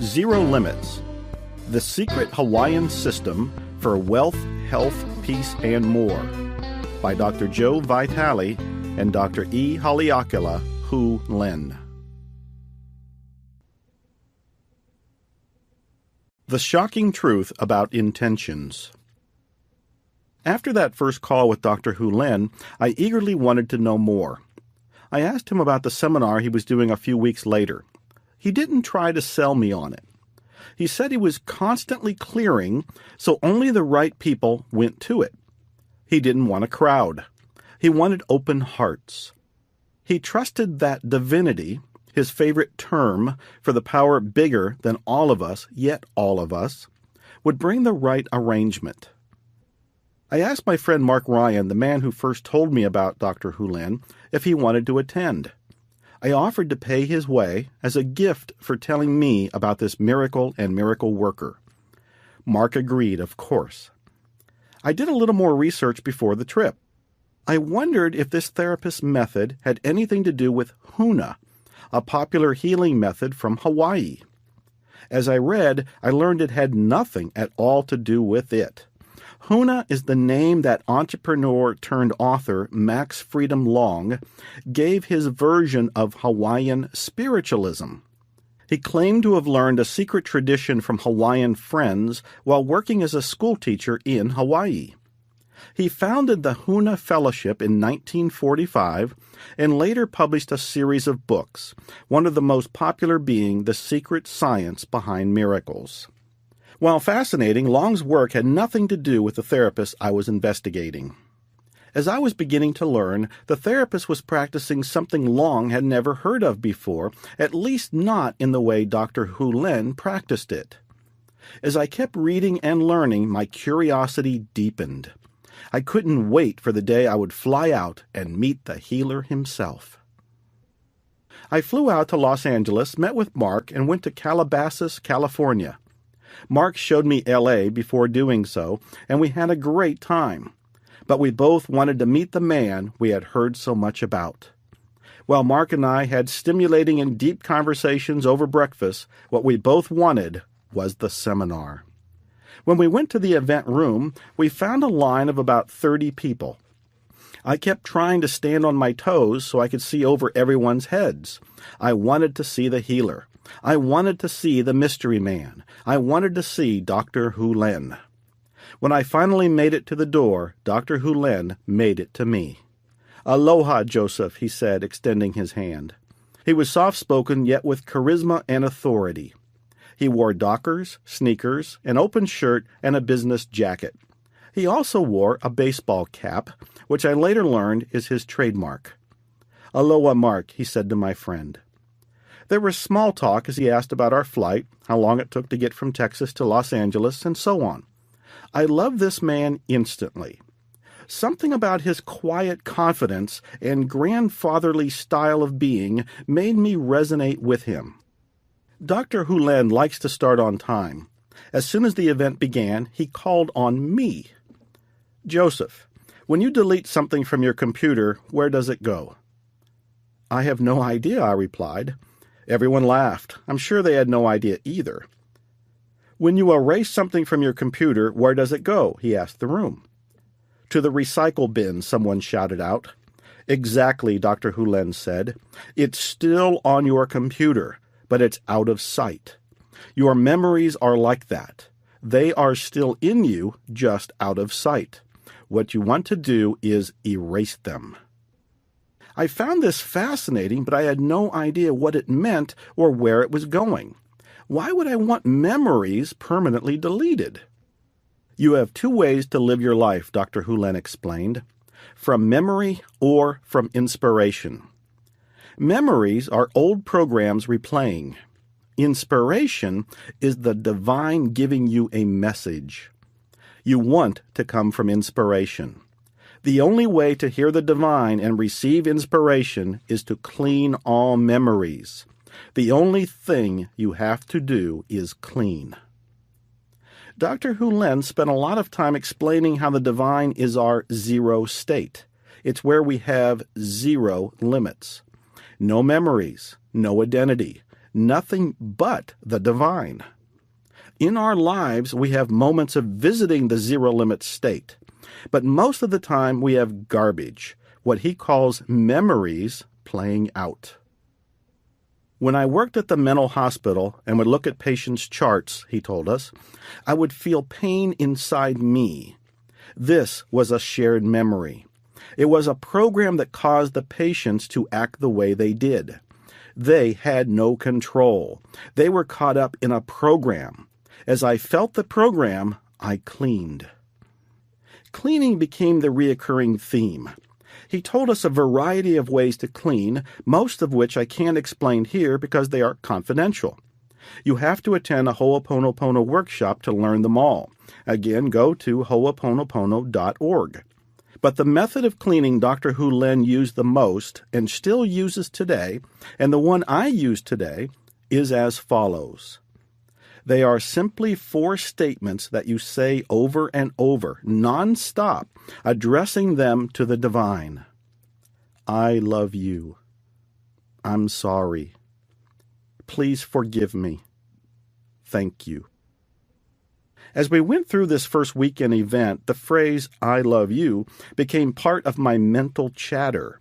Zero Limits, The Secret Hawaiian System for Wealth, Health, Peace, and More by Dr. Joe Vitale and Dr. E. Haleakala Hu Len. The Shocking Truth About Intentions. After that first call with Dr. Hu Len, I eagerly wanted to know more. I asked him about the seminar he was doing a few weeks later. He didn't try to sell me on it. He said he was constantly clearing, so only the right people went to it. He didn't want a crowd. He wanted open hearts. He trusted that divinity, his favorite term for the power bigger than all of us, yet all of us, would bring the right arrangement. I asked my friend Mark Ryan, the man who first told me about Dr. Hu Len, if he wanted to attend. I offered to pay his way as a gift for telling me about this miracle and miracle worker. Mark agreed, of course. I did a little more research before the trip. I wondered if this therapist's method had anything to do with Huna, a popular healing method from Hawaii. As I read, I learned it had nothing at all to do with it. Huna is the name that entrepreneur-turned-author Max Freedom Long gave his version of Hawaiian spiritualism. He claimed to have learned a secret tradition from Hawaiian friends while working as a schoolteacher in Hawaii. He founded the Huna Fellowship in 1945 and later published a series of books, one of the most popular being The Secret Science Behind Miracles. While fascinating, Long's work had nothing to do with the therapist I was investigating. As I was beginning to learn, the therapist was practicing something Long had never heard of before, at least not in the way Dr. Hu Len practiced it. As I kept reading and learning, my curiosity deepened. I couldn't wait for the day I would fly out and meet the healer himself. I flew out to Los Angeles, met with Mark, and went to Calabasas, California. Mark showed me L.A. before doing so, and we had a great time. But we both wanted to meet the man we had heard so much about. While Mark and I had stimulating and deep conversations over breakfast, what we both wanted was the seminar. When we went to the event room, we found a line of about 30 people. I kept trying to stand on my toes so I could see over everyone's heads. I wanted to see the healer. I wanted to see the mystery man. I wanted to see Dr. Hu Len. When I finally made it to the door, Dr. Hu Len made it to me. "Aloha, Joseph," he said, extending his hand. He was soft-spoken, yet with charisma and authority. He wore Dockers, sneakers, an open shirt, and a business jacket. He also wore a baseball cap, which I later learned is his trademark. "Aloha, Mark," he said to my friend. There was small talk as he asked about our flight, how long it took to get from Texas to Los Angeles, and so on. I loved this man instantly. Something about his quiet confidence and grandfatherly style of being made me resonate with him. Dr. Hu Len likes to start on time. As soon as the event began, he called on me. "Joseph, when you delete something from your computer, where does it go?" "I have no idea," I replied. Everyone laughed. I'm sure they had no idea either. "When you erase something from your computer, where does it go?" he asked the room. "To the recycle bin," someone shouted out. "Exactly," Dr. Hu Len said. "It's still on your computer, but it's out of sight. Your memories are like that. They are still in you, just out of sight. What you want to do is erase them." I found this fascinating, but I had no idea what it meant or where it was going. Why would I want memories permanently deleted? "You have two ways to live your life," Dr. Hu Len explained. "From memory or from inspiration. Memories are old programs replaying. Inspiration is the divine giving you a message. You want to come from inspiration. The only way to hear the divine and receive inspiration is to clean all memories. The only thing you have to do is clean." Dr. Hu Len spent a lot of time explaining how the divine is our zero state. It's where we have zero limits. No memories, no identity, nothing but the divine. In our lives, we have moments of visiting the zero-limit state, but most of the time we have garbage, what he calls memories, playing out. When I worked at the mental hospital and would look at patients' charts, he told us, I would feel pain inside me. This was a shared memory. It was a program that caused the patients to act the way they did. They had no control. They were caught up in a program. As I felt the program, I cleaned. Cleaning became the reoccurring theme. He told us a variety of ways to clean, most of which I can't explain here because they are confidential. You have to attend a Ho'oponopono workshop to learn them all. Again, go to ho'oponopono.org. But the method of cleaning Dr. Hu Len used the most, and still uses today, and the one I use today, is as follows. They are simply 4 statements that you say over and over, non-stop, addressing them to the divine. I love you. I'm sorry. Please forgive me. Thank you. As we went through this first weekend event, the phrase, I love you, became part of my mental chatter.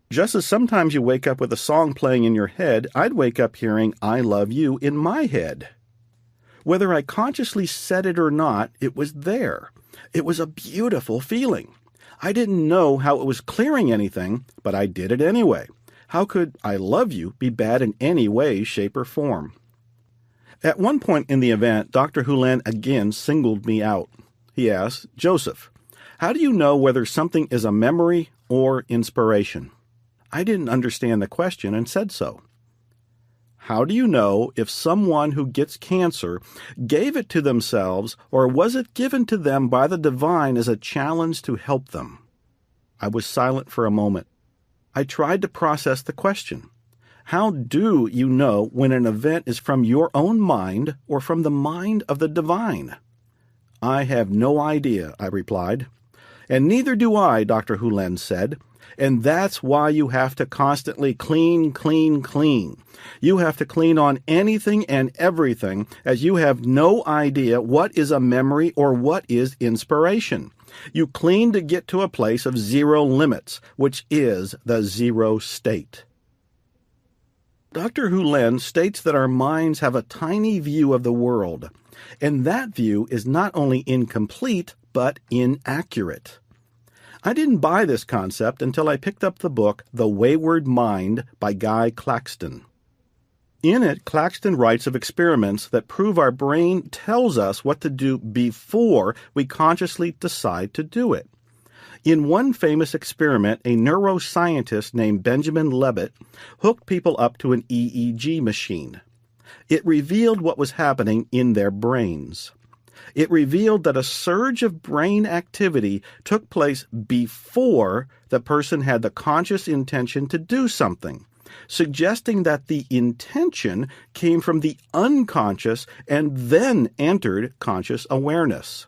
Just as sometimes you wake up with a song playing in your head, I'd wake up hearing, I love you in my head. Whether I consciously said it or not, it was there. It was a beautiful feeling. I didn't know how it was clearing anything, but I did it anyway. How could I love you be bad in any way, shape, or form? At one point in the event, Dr. Hu Len again singled me out. He asked, Joseph, how do you know whether something is a memory or inspiration? I didn't understand the question and said so. How do you know if someone who gets cancer gave it to themselves or was it given to them by the divine as a challenge to help them? I was silent for a moment. I tried to process the question. How do you know when an event is from your own mind or from the mind of the divine? I have no idea, I replied. And neither do I, Dr. Hu Len said. And that's why you have to constantly clean, clean, clean. You have to clean on anything and everything, as you have no idea what is a memory or what is inspiration. You clean to get to a place of zero limits, which is the zero state. Dr. Hu Len states that our minds have a tiny view of the world, and that view is not only incomplete, but inaccurate. I didn't buy this concept until I picked up the book The Wayward Mind by Guy Claxton. In it, Claxton writes of experiments that prove our brain tells us what to do before we consciously decide to do it. In one famous experiment, a neuroscientist named Benjamin Levitt hooked people up to an EEG machine. It revealed what was happening in their brains. It revealed that a surge of brain activity took place before the person had the conscious intention to do something, suggesting that the intention came from the unconscious and then entered conscious awareness.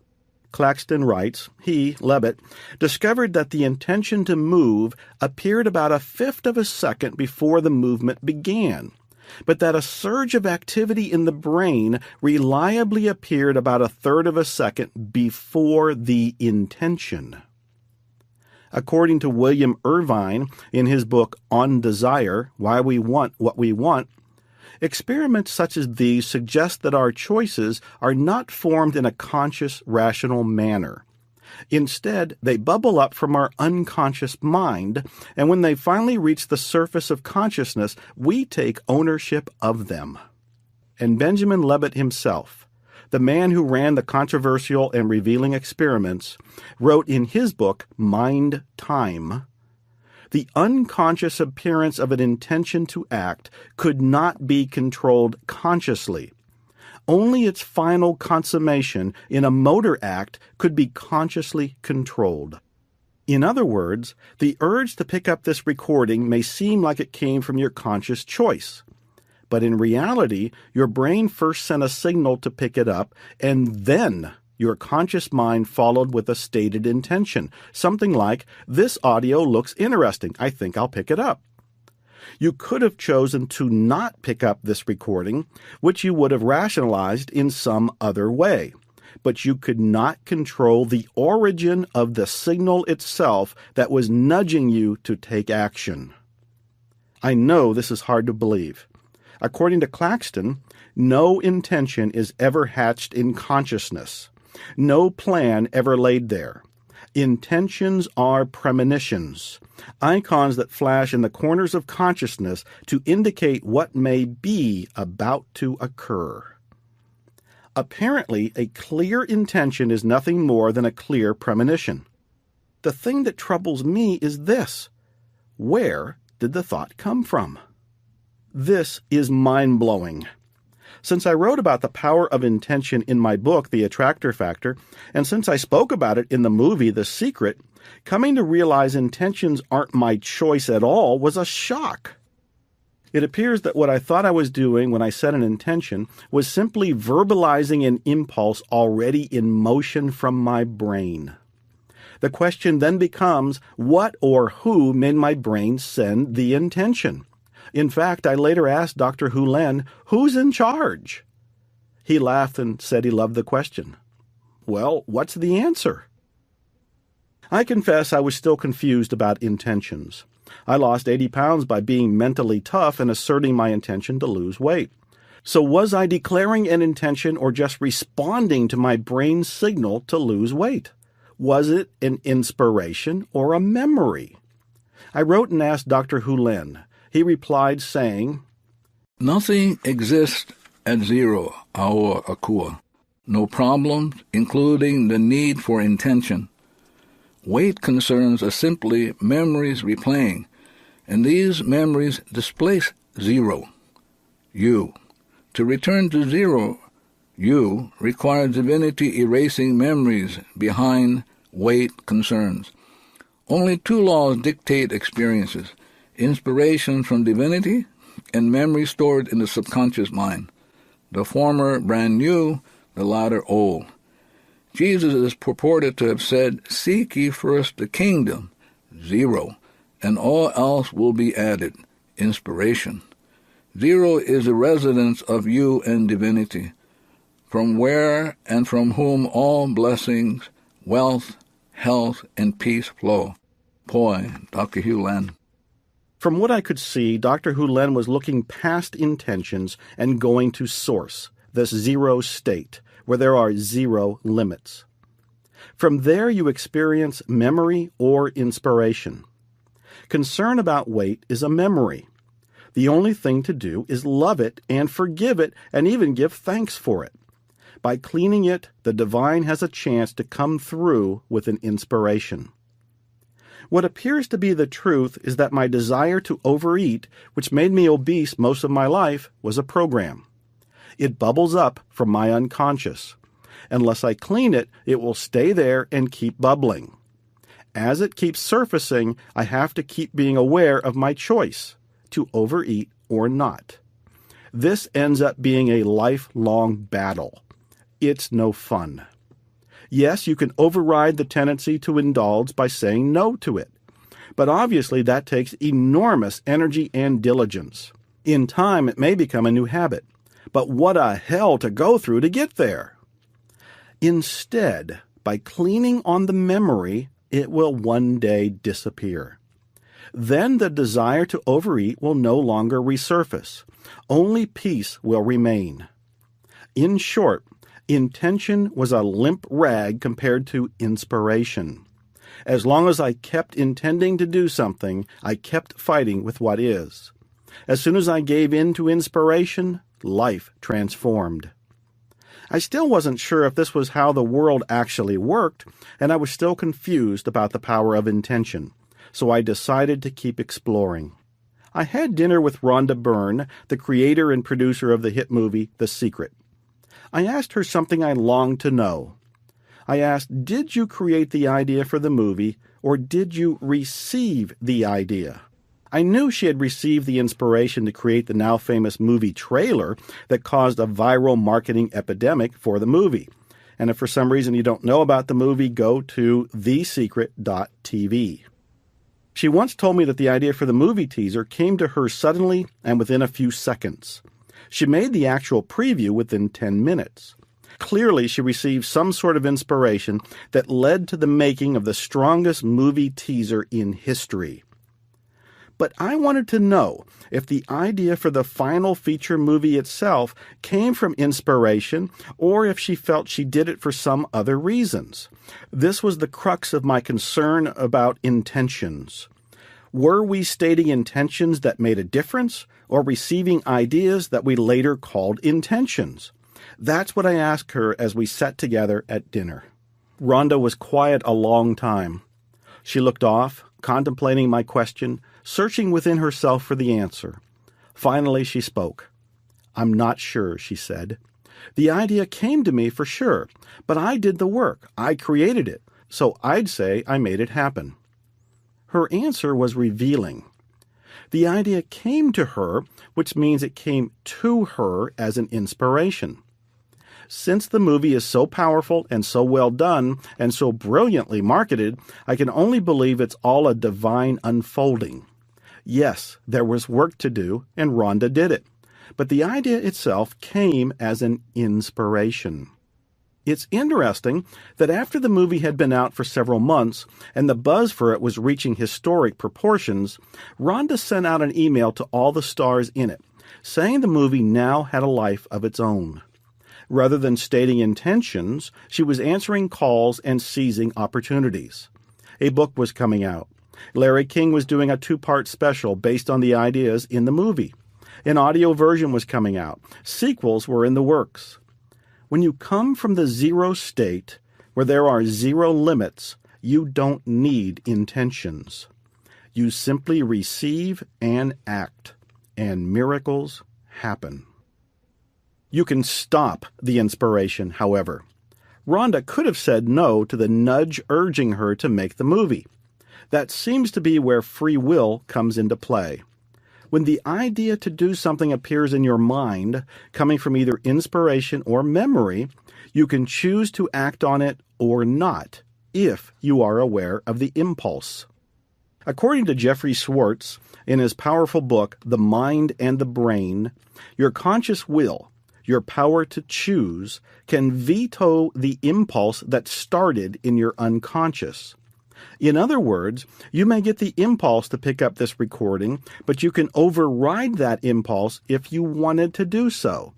Claxton writes, he, Levitt, discovered that the intention to move appeared about 1/5 of a second before the movement began, but that a surge of activity in the brain reliably appeared about 1/3 of a second before the intention. According to William Irvine, in his book On Desire, Why We Want What We Want, experiments such as these suggest that our choices are not formed in a conscious, rational manner. Instead, they bubble up from our unconscious mind, and when they finally reach the surface of consciousness, we take ownership of them. And Benjamin Levitt himself, the man who ran the controversial and revealing experiments, wrote in his book, Mind Time, the unconscious appearance of an intention to act could not be controlled consciously. Only its final consummation in a motor act could be consciously controlled. In other words, the urge to pick up this recording may seem like it came from your conscious choice. But in reality, your brain first sent a signal to pick it up, and then your conscious mind followed with a stated intention, something like, this audio looks interesting, I think I'll pick it up. You could have chosen to not pick up this recording, which you would have rationalized in some other way. But you could not control the origin of the signal itself that was nudging you to take action. I know this is hard to believe. According to Claxton, no intention is ever hatched in consciousness. No plan ever laid there. Intentions are premonitions, icons that flash in the corners of consciousness to indicate what may be about to occur. Apparently, a clear intention is nothing more than a clear premonition. The thing that troubles me is this: where did the thought come from? This is mind-blowing. Since I wrote about the power of intention in my book, The Attractor Factor, and since I spoke about it in the movie, The Secret, coming to realize intentions aren't my choice at all was a shock. It appears that what I thought I was doing when I set an intention was simply verbalizing an impulse already in motion from my brain. The question then becomes, what or who made my brain send the intention? In fact, I later asked Dr. Hulen, who's in charge? He laughed and said he loved the question. Well, what's the answer? I confess I was still confused about intentions. I lost 80 pounds by being mentally tough and asserting my intention to lose weight. So was I declaring an intention or just responding to my brain's signal to lose weight? Was it an inspiration or a memory? I wrote and asked Dr. Hulen. He replied saying, "Nothing exists at 0 hour akua. No problems, including the need for intention. Weight concerns are simply memories replaying, and these memories displace 0, you. To return to 0, you, requires divinity erasing memories behind weight concerns. Only 2 laws dictate experiences: inspiration from divinity and memory stored in the subconscious mind. The former brand new, the latter old. Jesus is purported to have said, "Seek ye first the kingdom," 0, and all else will be added, inspiration. 0 is the residence of you and divinity, from where and from whom all blessings, wealth, health, and peace flow. Poi, Dr. Hulen. From what I could see, Dr. Hulen was looking past intentions and going to source, this 0 state, where there are 0 limits. From there you experience memory or inspiration. Concern about weight is a memory. The only thing to do is love it and forgive it and even give thanks for it. By cleaning it, the divine has a chance to come through with an inspiration. What appears to be the truth is that my desire to overeat, which made me obese most of my life, was a program. It bubbles up from my unconscious. Unless I clean it, it will stay there and keep bubbling. As it keeps surfacing, I have to keep being aware of my choice, to overeat or not. This ends up being a lifelong battle. It's no fun. Yes, you can override the tendency to indulge by saying no to it. But obviously that takes enormous energy and diligence. In time, it may become a new habit. But what a hell to go through to get there! Instead, by cleaning on the memory, it will one day disappear. Then the desire to overeat will no longer resurface. Only peace will remain. In short, intention was a limp rag compared to inspiration. As long as I kept intending to do something, I kept fighting with what is. As soon as I gave in to inspiration, life transformed. I still wasn't sure if this was how the world actually worked, and I was still confused about the power of intention, so I decided to keep exploring. I had dinner with Rhonda Byrne, the creator and producer of the hit movie The Secret. I asked her something I longed to know. I asked, did you create the idea for the movie, or did you receive the idea? I knew she had received the inspiration to create the now famous movie trailer that caused a viral marketing epidemic for the movie. And if for some reason you don't know about the movie, go to thesecret.tv. She once told me that the idea for the movie teaser came to her suddenly and within a few seconds. She made the actual preview within 10 minutes. Clearly, she received some sort of inspiration that led to the making of the strongest movie teaser in history. But I wanted to know if the idea for the final feature movie itself came from inspiration or if she felt she did it for some other reasons. This was the crux of my concern about intentions. Were we stating intentions that made a difference or receiving ideas that we later called intentions? That's what I asked her as we sat together at dinner. Rhonda was quiet a long time. She looked off, contemplating my question, searching within herself for the answer. Finally, she spoke. "I'm not sure," she said. "The idea came to me for sure, but I did the work. I created it, so I'd say I made it happen." Her answer was revealing. The idea came to her, which means it came to her as an inspiration. Since the movie is so powerful and so well done and so brilliantly marketed, I can only believe it's all a divine unfolding. Yes, there was work to do, and Rhonda did it. But the idea itself came as an inspiration. It's interesting that after the movie had been out for several months and the buzz for it was reaching historic proportions, Rhonda sent out an email to all the stars in it, saying the movie now had a life of its own. Rather than stating intentions, she was answering calls and seizing opportunities. A book was coming out. Larry King was doing a 2-part special based on the ideas in the movie. An audio version was coming out. Sequels were in the works. When you come from the zero state, where there are zero limits, you don't need intentions. You simply receive and act, and miracles happen. You can stop the inspiration, however. Rhonda could have said no to the nudge urging her to make the movie. That seems to be where free will comes into play. When the idea to do something appears in your mind, coming from either inspiration or memory, you can choose to act on it or not, if you are aware of the impulse. According to Jeffrey Schwartz, in his powerful book, The Mind and the Brain, your conscious will, your power to choose, can veto the impulse that started in your unconscious. In other words, you may get the impulse to pick up this recording, but you can override that impulse if you wanted to do so.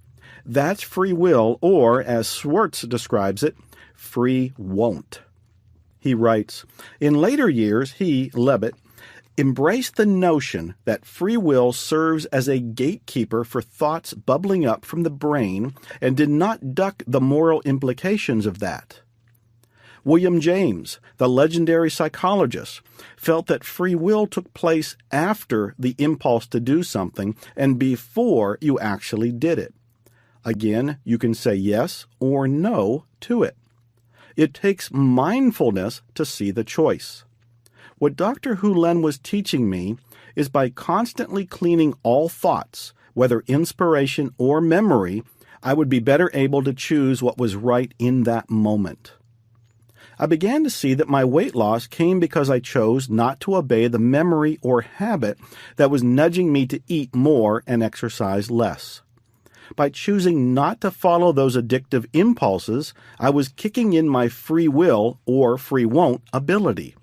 That's free will, or, as Schwartz describes it, free won't. He writes, in later years, he, Levitt, embraced the notion that free will serves as a gatekeeper for thoughts bubbling up from the brain and did not duck the moral implications of that. William James, the legendary psychologist, felt that free will took place after the impulse to do something and before you actually did it. Again, you can say yes or no to it. It takes mindfulness to see the choice. What Dr. Hulen was teaching me is by constantly cleaning all thoughts, whether inspiration or memory, I would be better able to choose what was right in that moment. I began to see that my weight loss came because I chose not to obey the memory or habit that was nudging me to eat more and exercise less. By choosing not to follow those addictive impulses, I was kicking in my free will or free won't ability.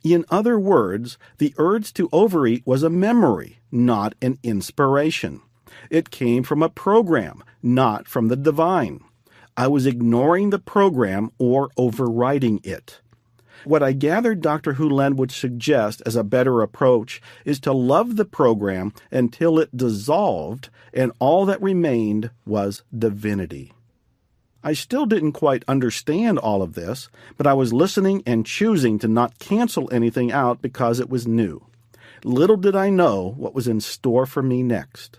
In other words, the urge to overeat was a memory, not an inspiration. It came from a program, not from the divine. I was ignoring the program or overriding it. What I gathered Dr. Hulen would suggest as a better approach is to love the program until it dissolved and all that remained was divinity. I still didn't quite understand all of this, but I was listening and choosing to not cancel anything out because it was new. Little did I know what was in store for me next.